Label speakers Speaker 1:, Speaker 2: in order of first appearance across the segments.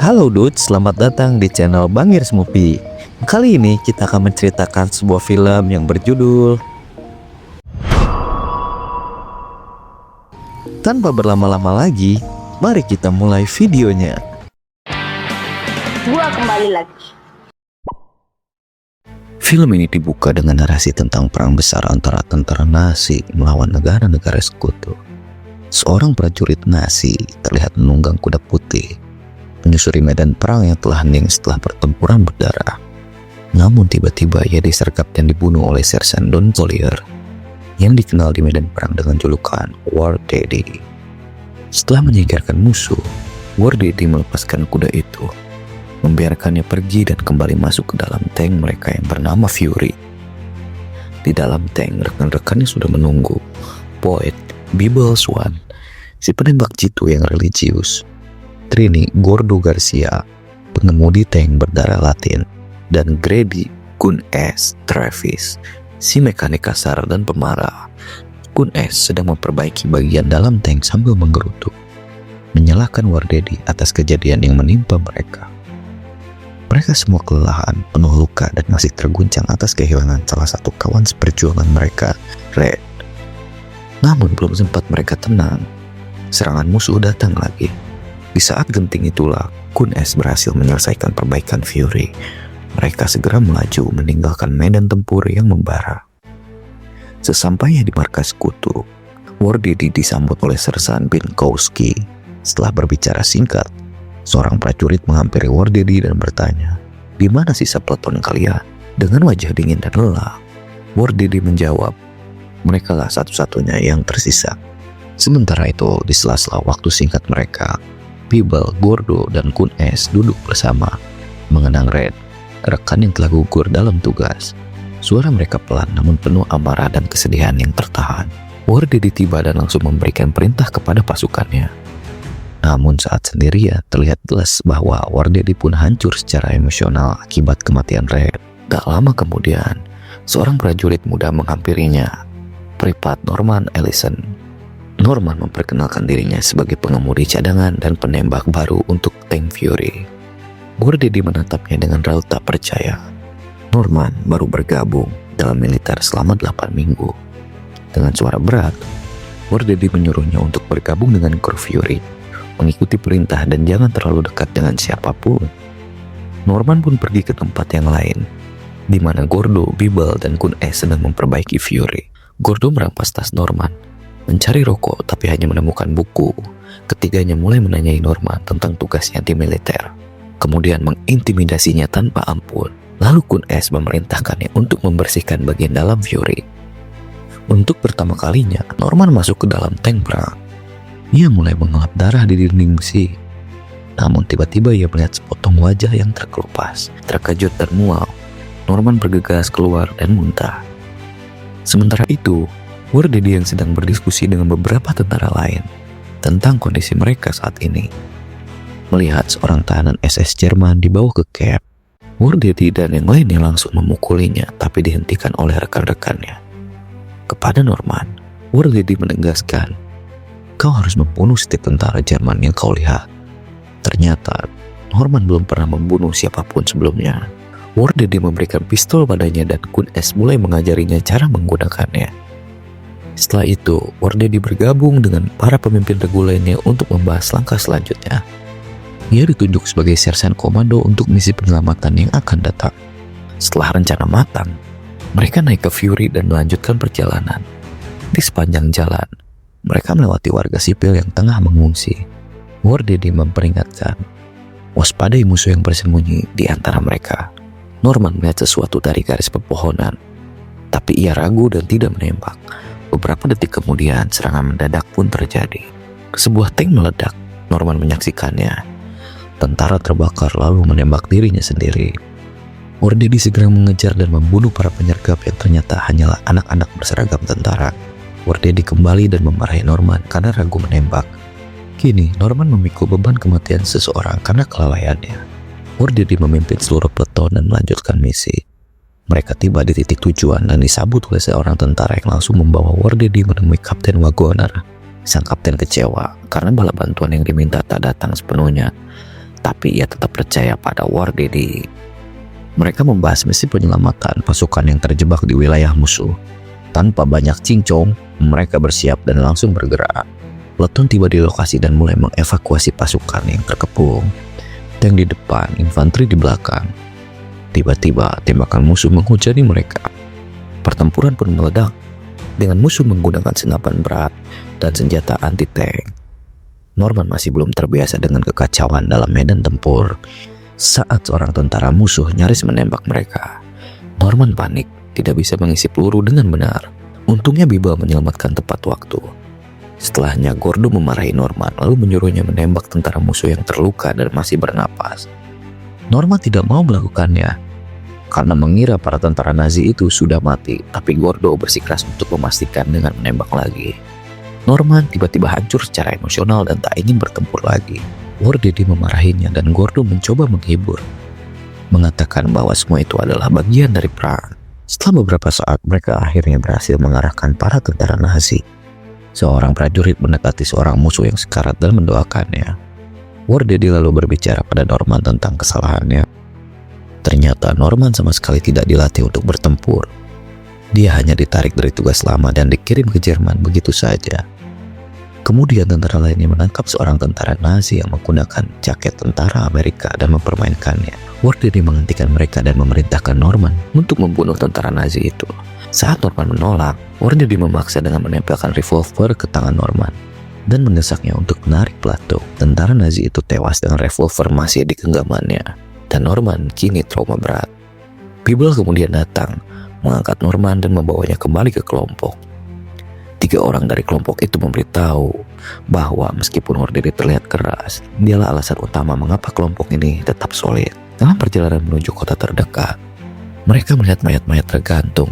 Speaker 1: Halo dude, selamat datang di channel Bangir Movie. Kali ini kita akan menceritakan sebuah film yang berjudul. Tanpa berlama-lama lagi, mari kita mulai videonya.
Speaker 2: Gua kembali lagi.
Speaker 1: Film ini dibuka dengan narasi tentang perang besar antara tentara Nazi melawan negara-negara sekutu. Seorang prajurit Nazi terlihat menunggang kuda putih, menyusuri medan perang yang telah hening setelah pertempuran berdarah. Namun tiba-tiba ia disergap dan dibunuh oleh Sersan Don Collier, yang dikenal di medan perang dengan julukan War Daddy. Setelah menyingkirkan musuh, War Daddy melepaskan kuda itu, membiarkannya pergi dan kembali masuk ke dalam tank mereka yang bernama Fury. Di dalam tank, rekan-rekannya sudah menunggu Boyd, Bibble Swan, si penembak jitu yang religius, Trini Gordo Garcia, pengemudi tank berdarah Latin, dan Grady Kun S. Travis, si mekanik kasar dan pemarah. Kun S. sedang memperbaiki bagian dalam tank sambil menggerutu, menyalahkan War Daddy atas kejadian yang menimpa mereka. Mereka semua kelelahan, penuh luka, dan masih terguncang atas kehilangan salah satu kawan seperjuangan mereka, Red. Namun belum sempat mereka tenang, serangan musuh datang lagi. Di saat genting itulah, Kun S berhasil menyelesaikan perbaikan Fury. Mereka segera melaju meninggalkan medan tempur yang membara. Sesampainya di markas sekutu, War Daddy disambut oleh Sersan Binkowski. Setelah berbicara singkat, seorang prajurit menghampiri War Daddy dan bertanya, "Di mana sisa peleton kalian?" Dengan wajah dingin dan lelah, War Daddy menjawab, "Merekalah satu-satunya yang tersisa." Sementara itu, di sela-sela waktu singkat mereka, Bibble, Gordo, dan Kun S duduk bersama, mengenang Red, rekan yang telah gugur dalam tugas. Suara mereka pelan namun penuh amarah dan kesedihan yang tertahan. War Daddy tiba dan langsung memberikan perintah kepada pasukannya. Namun saat sendirian, terlihat jelas bahwa War Daddy pun hancur secara emosional akibat kematian Red. Tak lama kemudian, seorang prajurit muda menghampirinya, Privat Norman Ellison. Norman memperkenalkan dirinya sebagai pengemudi cadangan dan penembak baru untuk tank Fury. War Daddy menatapnya dengan raut tak percaya. Norman baru bergabung dalam militer selama 8 minggu. Dengan suara berat, War Daddy menyuruhnya untuk bergabung dengan kru Fury, mengikuti perintah dan jangan terlalu dekat dengan siapapun. Norman pun pergi ke tempat yang lain, di mana Gordo, Bibble, dan Kun S sedang memperbaiki Fury. Gordo merampas tas Norman, mencari rokok tapi hanya menemukan buku. Ketiganya mulai menanyai Norman tentang tugasnya di militer, kemudian mengintimidasinya tanpa ampun. Lalu Kun S memerintahkannya untuk membersihkan bagian dalam Fury. Untuk pertama kalinya, Norman masuk ke dalam tank perang. Ia mulai mengelap darah di dinding besi. Namun tiba-tiba ia melihat sepotong wajah yang terkelupas. Terkejut dan mual, Norman bergegas keluar dan muntah. Sementara itu, War Daddy yang sedang berdiskusi dengan beberapa tentara lain tentang kondisi mereka saat ini, melihat seorang tahanan SS Jerman dibawa ke camp. War Daddy dan yang lainnya langsung memukulinya, tapi dihentikan oleh rekan-rekannya. Kepada Norman, War Daddy menegaskan, "Kau harus membunuh setiap tentara Jerman yang kau lihat." Ternyata, Norman belum pernah membunuh siapapun sebelumnya. War Daddy memberikan pistol padanya dan Kun S mulai mengajarinya cara menggunakannya. Setelah itu, War Daddy bergabung dengan para pemimpin regu lainnya untuk membahas langkah selanjutnya. Ia ditunjuk sebagai sersan komando untuk misi penyelamatan yang akan datang. Setelah rencana matang, mereka naik ke Fury dan melanjutkan perjalanan. Di sepanjang jalan, mereka melewati warga sipil yang tengah mengungsi. War Daddy memperingatkan, waspadai musuh yang bersembunyi di antara mereka. Norman melihat sesuatu dari garis pepohonan, tapi ia ragu dan tidak menembak. Beberapa detik kemudian, serangan mendadak pun terjadi. Sebuah tank meledak. Norman menyaksikannya. Tentara terbakar lalu menembak dirinya sendiri. War Daddy segera mengejar dan membunuh para penyergap yang ternyata hanyalah anak-anak berseragam tentara. War Daddy kembali dan memarahi Norman karena ragu menembak. Kini, Norman memikul beban kematian seseorang karena kelalaiannya. War Daddy memimpin seluruh peleton dan melanjutkan misi. Mereka tiba di titik tujuan dan disambut oleh seorang tentara yang langsung membawa War Daddy menemui Kapten Wagoner. Sang kapten kecewa karena bala bantuan yang diminta tak datang sepenuhnya. tapi ia tetap percaya pada War Daddy. Mereka membahas misi penyelamatan pasukan yang terjebak di wilayah musuh. Tanpa banyak cincong, mereka bersiap dan langsung bergerak. Peleton tiba di lokasi dan mulai mengevakuasi pasukan yang terkepung. Tank di depan, infanteri di belakang. Tiba-tiba tembakan musuh menghujani mereka. Pertempuran pun meledak dengan musuh menggunakan senapan berat dan senjata anti-tank. Norman masih belum terbiasa dengan kekacauan dalam medan tempur. Saat seorang tentara musuh nyaris menembak mereka, Norman panik, tidak bisa mengisi peluru dengan benar. Untungnya Biba menyelamatkan tepat waktu. Setelahnya Gordo memarahi Norman lalu menyuruhnya menembak tentara musuh yang terluka dan masih bernapas. Norman tidak mau melakukannya karena mengira para tentara Nazi itu sudah mati, tapi Gordo bersikeras untuk memastikan dengan menembak lagi. Norman tiba-tiba hancur secara emosional dan tak ingin bertempur lagi. War Daddy memarahinya dan Gordo mencoba menghibur, mengatakan bahwa semua itu adalah bagian dari perang. Setelah beberapa saat, mereka akhirnya berhasil mengarahkan para tentara Nazi. Seorang prajurit mendekati seorang musuh yang sekarat dan mendoakannya. War Daddy lalu berbicara pada Norman tentang kesalahannya. Ternyata Norman sama sekali tidak dilatih untuk bertempur. Dia hanya ditarik dari tugas lama dan dikirim ke Jerman begitu saja. Kemudian tentara lainnya menangkap seorang tentara Nazi yang menggunakan jaket tentara Amerika dan mempermainkannya. War Daddy menghentikan mereka dan memerintahkan Norman untuk membunuh tentara Nazi itu. Saat Norman menolak, War Daddy memaksa dengan menempelkan revolver ke tangan Norman dan mendesaknya untuk menarik pelatung. Tentara Nazi itu tewas dengan revolver masih di genggamannya dan Norman kini trauma berat. Bible kemudian datang, mengangkat Norman dan membawanya kembali ke kelompok. 3 orang dari kelompok itu memberitahu bahwa meskipun War Daddy terlihat keras, dialah alasan utama mengapa kelompok ini tetap solid. Dalam perjalanan menuju kota terdekat, mereka melihat mayat-mayat tergantung.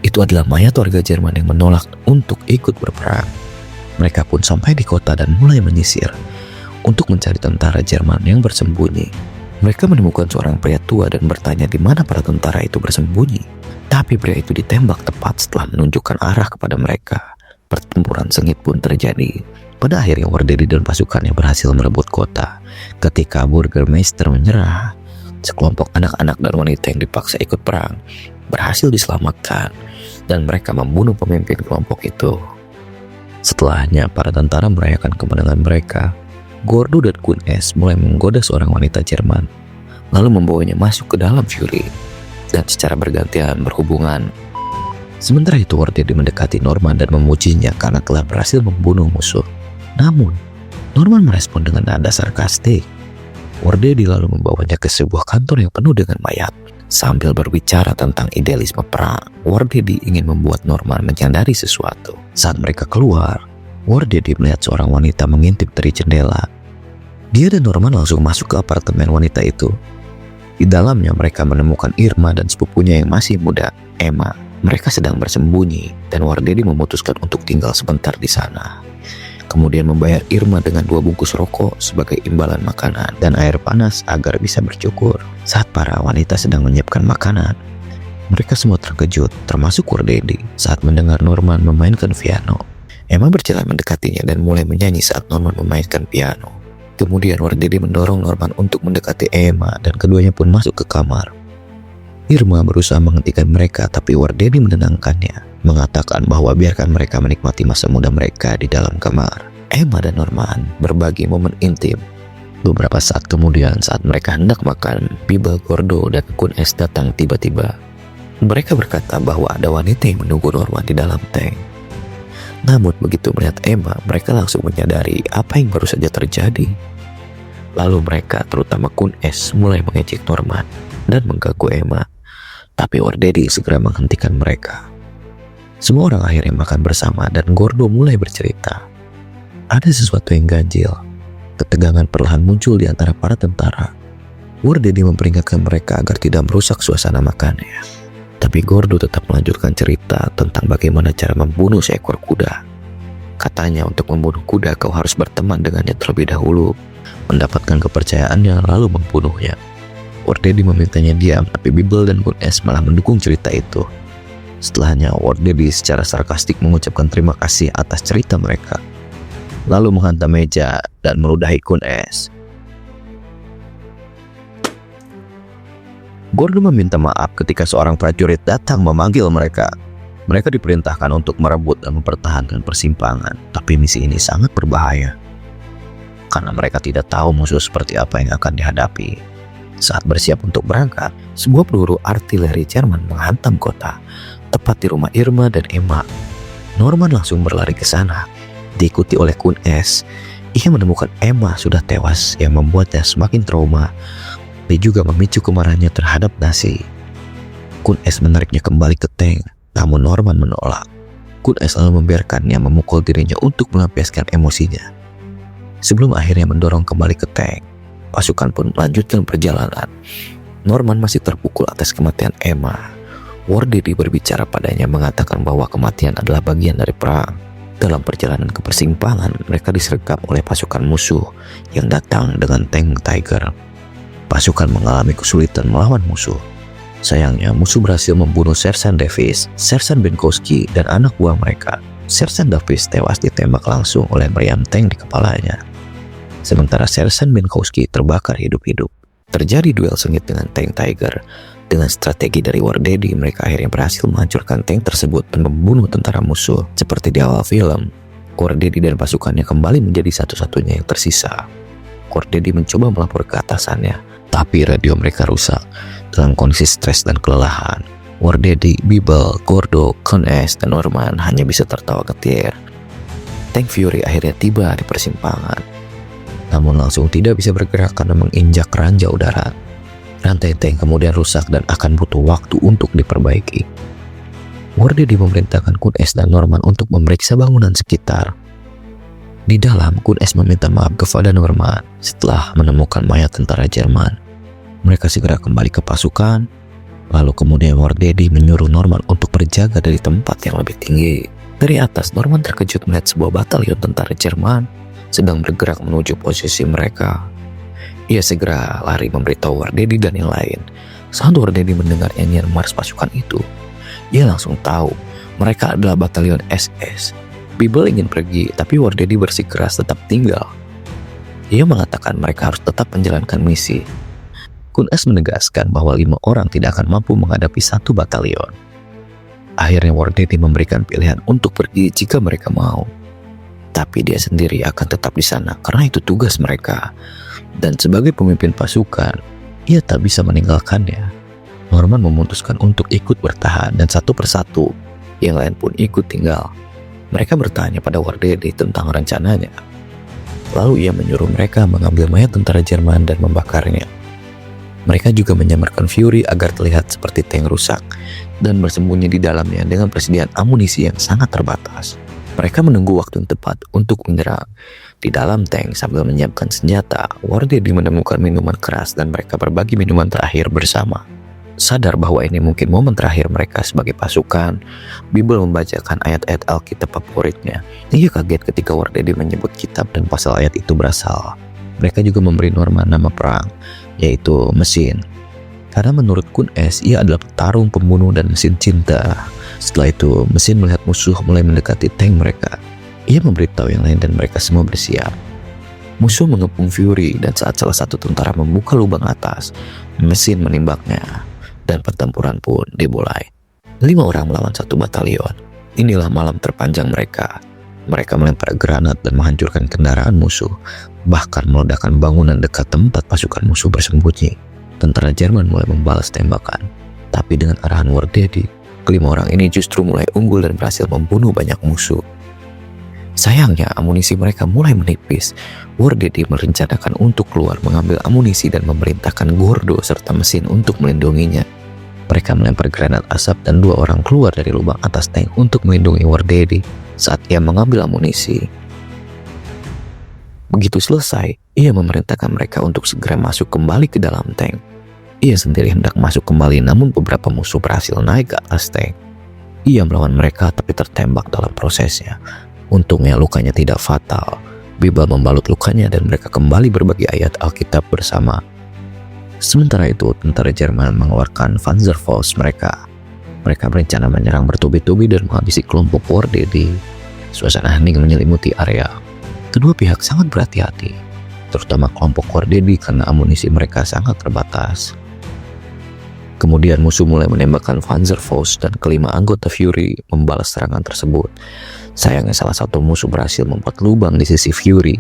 Speaker 1: Itu adalah mayat warga Jerman yang menolak untuk ikut berperang. Mereka pun sampai di kota dan mulai menyisir untuk mencari tentara Jerman yang bersembunyi. Mereka menemukan seorang pria tua dan bertanya di mana para tentara itu bersembunyi. Tapi pria itu ditembak tepat setelah menunjukkan arah kepada mereka. Pertempuran sengit pun terjadi. Pada akhirnya War Daddy dan pasukannya berhasil merebut kota. Ketika Burgermeister menyerah, sekelompok anak-anak dan wanita yang dipaksa ikut perang berhasil diselamatkan dan mereka membunuh pemimpin kelompok itu. Setelahnya para tentara merayakan kemenangan mereka. Gordo dan Kun S mulai menggoda seorang wanita Jerman, lalu membawanya masuk ke dalam Fury dan secara bergantian berhubungan. Sementara itu War Daddy mendekati Norman dan memujinya karena telah berhasil membunuh musuh. Namun, Norman merespon dengan nada sarkastik. War Daddy lalu membawanya ke sebuah kantor yang penuh dengan mayat. Sambil berbicara tentang idealisme perang, War Daddy ingin membuat Norman menyadari sesuatu. Saat mereka keluar, War Daddy melihat seorang wanita mengintip dari jendela. Dia dan Norman langsung masuk ke apartemen wanita itu. Di dalamnya mereka menemukan Irma dan sepupunya yang masih muda, Emma. Mereka sedang bersembunyi dan War Daddy memutuskan untuk tinggal sebentar di sana. Kemudian membayar Irma dengan 2 bungkus rokok sebagai imbalan makanan dan air panas agar bisa bercukur. Saat para wanita sedang menyiapkan makanan, mereka semua terkejut, termasuk War Daddy saat mendengar Norman memainkan piano. Emma berjalan mendekatinya dan mulai menyanyi saat Norman memainkan piano. Kemudian War Daddy mendorong Norman untuk mendekati Emma dan keduanya pun masuk ke kamar. Irma berusaha menghentikan mereka tapi War Daddy menenangkannya, mengatakan bahwa biarkan mereka menikmati masa muda mereka di dalam kamar. Emma dan Norman berbagi momen intim. Beberapa saat kemudian saat mereka hendak makan, Biba, Gordo, dan Kun S datang tiba-tiba. Mereka berkata bahwa ada wanita yang menunggu Norman di dalam tank. Namun begitu melihat Emma, mereka langsung menyadari apa yang baru saja terjadi. Lalu mereka, terutama Kun S, mulai mengejek Norman dan mengganggu Emma. Tapi War Daddy segera menghentikan mereka. Semua orang akhirnya makan bersama dan Gordo mulai bercerita. Ada sesuatu yang ganjil. Ketegangan perlahan muncul di antara para tentara. War Daddy memperingatkan mereka agar tidak merusak suasana makannya. Tapi Gordo tetap melanjutkan cerita tentang bagaimana cara membunuh seekor kuda. Katanya untuk membunuh kuda kau harus berteman dengannya terlebih dahulu, mendapatkan kepercayaannya lalu membunuhnya. War Daddy memintanya diam, tapi Bible dan Kun S malah mendukung cerita itu. Setelahnya War Daddy secara sarkastik mengucapkan terima kasih atas cerita mereka, lalu menghantam meja dan meludahi Kun S. Gordo meminta maaf ketika seorang prajurit datang memanggil mereka. Mereka diperintahkan untuk merebut dan mempertahankan persimpangan, tapi misi ini sangat berbahaya karena mereka tidak tahu musuh seperti apa yang akan dihadapi. Saat bersiap untuk berangkat, sebuah peluru artileri Jerman menghantam kota, tepat di rumah Irma dan Emma. Norman langsung berlari ke sana, diikuti oleh Kun S. Ia menemukan Emma sudah tewas yang membuatnya semakin trauma. Dia juga memicu kemarahannya terhadap Nazi. Kun S menariknya kembali ke tank, namun Norman menolak. Kun S lalu membiarkannya memukul dirinya untuk melampiaskan emosinya. Sebelum akhirnya mendorong kembali ke tank, pasukan pun melanjutkan perjalanan. Norman masih terpukul atas kematian Emma. Wardedi berbicara padanya mengatakan bahwa kematian adalah bagian dari perang. Dalam perjalanan ke persimpangan, mereka disergap oleh pasukan musuh yang datang dengan tank Tiger. Pasukan mengalami kesulitan melawan musuh. Sayangnya, musuh berhasil membunuh Sersan Davis, Sersan Benkowski, dan anak buah mereka. Sersan Davis tewas ditembak langsung oleh meriam tank di kepalanya. Sementara Sersan Benkowski terbakar hidup-hidup. Terjadi duel sengit dengan tank Tiger. Dengan strategi dari Wardedi, mereka akhirnya berhasil menghancurkan tank tersebut dan membunuh tentara musuh. Seperti di awal film, Wardedi dan pasukannya kembali menjadi satu-satunya yang tersisa. Wardedi mencoba melapor ke atasannya, tapi radio mereka rusak. Dalam kondisi stres dan kelelahan, Wardedi, Bibel, Gordo, Kun S, dan Norman hanya bisa tertawa ketir. Tank Fury akhirnya tiba di persimpangan, namun langsung tidak bisa bergerak karena menginjak ranjau udara. Rantai tank kemudian rusak dan akan butuh waktu untuk diperbaiki. Wardedi memerintahkan Kun S dan Norman untuk memeriksa bangunan sekitar. Di dalam, Kun S meminta maaf kepada Norman setelah menemukan mayat tentara Jerman. Mereka segera kembali ke pasukan, lalu kemudian Wardedi menyuruh Norman untuk berjaga dari tempat yang lebih tinggi. Dari atas, Norman terkejut melihat sebuah batalion tentara Jerman sedang bergerak menuju posisi mereka. Ia segera lari memberitahu Wardedi dan yang lain. Saat Wardedi mendengar nyanyian mars pasukan itu, ia langsung tahu mereka adalah batalion SS. Bibel ingin pergi, tapi Wardedi bersikeras tetap tinggal. Ia mengatakan mereka harus tetap menjalankan misi. Kun S menegaskan bahwa 5 orang tidak akan mampu menghadapi 1 batalion. Akhirnya Wardedi memberikan pilihan untuk pergi jika mereka mau. Tapi dia sendiri akan tetap di sana karena itu tugas mereka. Dan sebagai pemimpin pasukan, ia tak bisa meninggalkannya. Norman memutuskan untuk ikut bertahan dan satu persatu yang lain pun ikut tinggal. Mereka bertanya pada Wardedi tentang rencananya. Lalu ia menyuruh mereka mengambil mayat tentara Jerman dan membakarnya. Mereka juga menyamarkan Fury agar terlihat seperti tank rusak dan bersembunyi di dalamnya dengan persediaan amunisi yang sangat terbatas. Mereka menunggu waktu yang tepat untuk menyerang. Di dalam tank sambil menyiapkan senjata, Wardedi menemukan minuman keras dan mereka berbagi minuman terakhir bersama. Sadar bahwa ini mungkin momen terakhir mereka sebagai pasukan, Bibel membacakan ayat-ayat Alkitab favoritnya. Ia kaget ketika Wardedi menyebut kitab dan pasal ayat itu berasal. Mereka juga memberi Norman nama perang, yaitu mesin. Karena menurut Kun S, ia adalah petarung, pembunuh, dan mesin cinta. Setelah itu, mesin melihat musuh mulai mendekati tank mereka. Ia memberitahu yang lain dan mereka semua bersiap. Musuh mengepung Fury dan saat salah satu tentara membuka lubang atas, mesin menembaknya. Dan pertempuran pun dimulai. 5 orang melawan 1 batalion. Inilah malam terpanjang mereka. Mereka melempar granat dan menghancurkan kendaraan musuh, bahkan meledakkan bangunan dekat tempat pasukan musuh bersembunyi. Tentara Jerman mulai membalas tembakan, tapi dengan arahan Wardedi, kelima orang ini justru mulai unggul dan berhasil membunuh banyak musuh. Sayangnya amunisi mereka mulai menipis. Wardedi merencanakan untuk keluar mengambil amunisi dan memerintahkan Gordo serta mesin untuk melindunginya. Mereka melempar granat asap dan 2 orang keluar dari lubang atas tank untuk melindungi Wardedi saat ia mengambil amunisi. Begitu selesai, ia memerintahkan mereka untuk segera masuk kembali ke dalam tank. Ia sendiri hendak masuk kembali namun beberapa musuh berhasil naik ke atas tank. Ia melawan mereka tapi tertembak dalam prosesnya. Untungnya lukanya tidak fatal. Bibel membalut lukanya dan mereka kembali berbagi ayat Alkitab bersama. Sementara itu, tentara Jerman mengeluarkan Panzerfaust mereka. Mereka berencana menyerang bertubi-tubi dan menghabisi kelompok Wardedi. Suasana hening menyelimuti area. Kedua pihak sangat berhati-hati, terutama kelompok Wardedi karena amunisi mereka sangat terbatas. Kemudian musuh mulai menembakkan Panzerfaust dan kelima anggota Fury membalas serangan tersebut. Sayangnya salah satu musuh berhasil membuat lubang di sisi Fury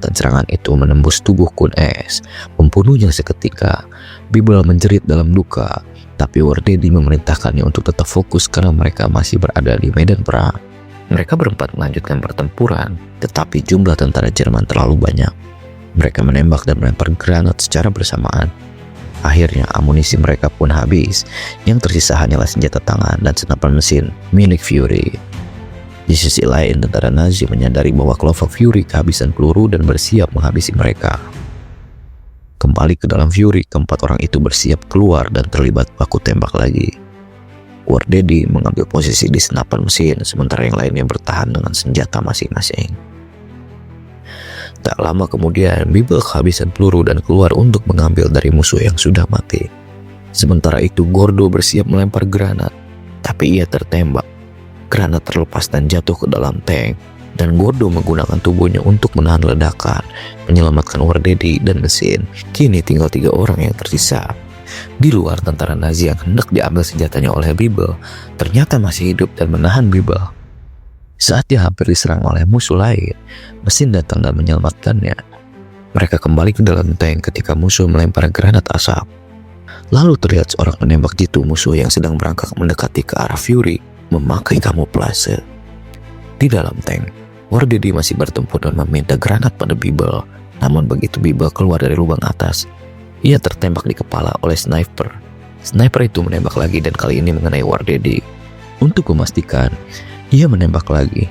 Speaker 1: dan serangan itu menembus tubuh Kun Es, membunuhnya seketika. Bibel menjerit dalam duka, tapi Wardedi memerintahkannya untuk tetap fokus karena mereka masih berada di medan perang. Mereka berempat melanjutkan pertempuran, tetapi jumlah tentara Jerman terlalu banyak. Mereka menembak dan melempar granat secara bersamaan. Akhirnya amunisi mereka pun habis, yang tersisa hanyalah senjata tangan dan senapan mesin milik Fury. Di sisi lain, tentara Nazi menyadari bahwa kelompok Fury kehabisan peluru dan bersiap menghabisi mereka. Kembali ke dalam Fury, keempat orang itu bersiap keluar dan terlibat baku tembak lagi. Wardedi mengambil posisi di senapan mesin, sementara yang lainnya bertahan dengan senjata masing-masing. Tak lama kemudian, Bibel kehabisan peluru dan keluar untuk mengambil dari musuh yang sudah mati. Sementara itu, Gordo bersiap melempar granat, tapi ia tertembak. Granat terlepas dan jatuh ke dalam tank, dan Gordo menggunakan tubuhnya untuk menahan ledakan, menyelamatkan Wardedi dan mesin. Kini tinggal 3 orang yang tersisa. Di luar, tentara Nazi yang hendak diambil senjatanya oleh Bibel ternyata masih hidup dan menahan Bibel. Saat dia hampir diserang oleh musuh lain, mesin datang dan menyelamatkannya. Mereka kembali ke dalam tank ketika musuh melempar granat asap. Lalu terlihat seorang penembak jitu musuh yang sedang berangkat mendekati ke arah Fury memakai kamuflase. Di dalam tank, Wardedi masih bertempur dan meminta granat pada Bibel. Namun begitu Bibel keluar dari lubang atas, ia tertembak di kepala oleh sniper. Sniper itu menembak lagi dan kali ini mengenai Wardedi. Untuk memastikan, ia menembak lagi,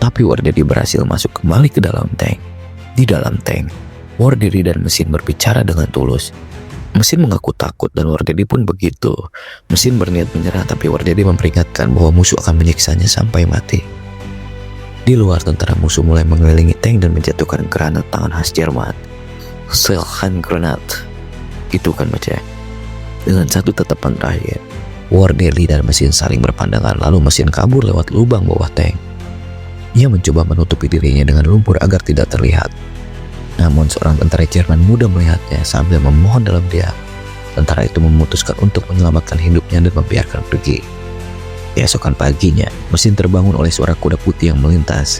Speaker 1: tapi Wardedi berhasil masuk kembali ke dalam tank. Di dalam tank, Wardedi dan mesin berbicara dengan tulus. Mesin mengaku takut dan Wardedi pun begitu. Mesin berniat menyerah, tapi Wardedi memperingatkan bahwa musuh akan menyiksanya sampai mati. Di luar, tentara musuh mulai mengelilingi tank dan menjatuhkan granat tangan khas Jerman. Granat. Itu kan baca. Dengan satu tatapan terakhir, Wardedi dan mesin saling berpandangan, lalu mesin kabur lewat lubang bawah tank. Ia mencoba menutupi dirinya dengan lumpur agar tidak terlihat. Namun seorang tentara Jerman muda melihatnya sambil memohon dalam diam. Tentara itu memutuskan untuk menyelamatkan hidupnya dan membiarkan pergi. Keesokan paginya, mesin terbangun oleh suara kuda putih yang melintas.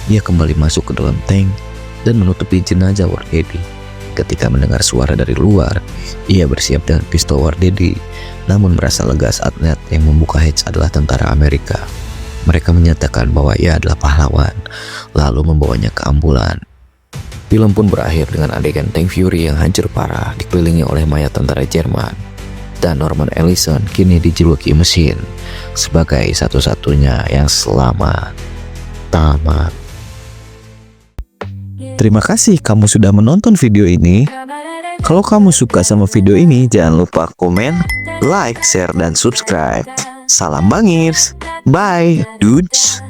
Speaker 1: Ia kembali masuk ke dalam tank dan menutupi jenazah Wardedi. Ketika mendengar suara dari luar, ia bersiap dengan pistol Wardedi, namun merasa lega saat melihat yang membuka hatch adalah tentara Amerika. Mereka menyatakan bahwa ia adalah pahlawan, lalu membawanya ke ambulan. Film pun berakhir dengan adegan tank Fury yang hancur parah dikelilingi oleh mayat tentara Jerman. Dan Norman Ellison kini dijuluki mesin sebagai satu-satunya yang selamat. Tamat. Terima kasih kamu sudah menonton video ini. Kalau kamu suka sama video ini, jangan lupa komen, like, share, dan subscribe. Salam Bangirs. Bye, dudes.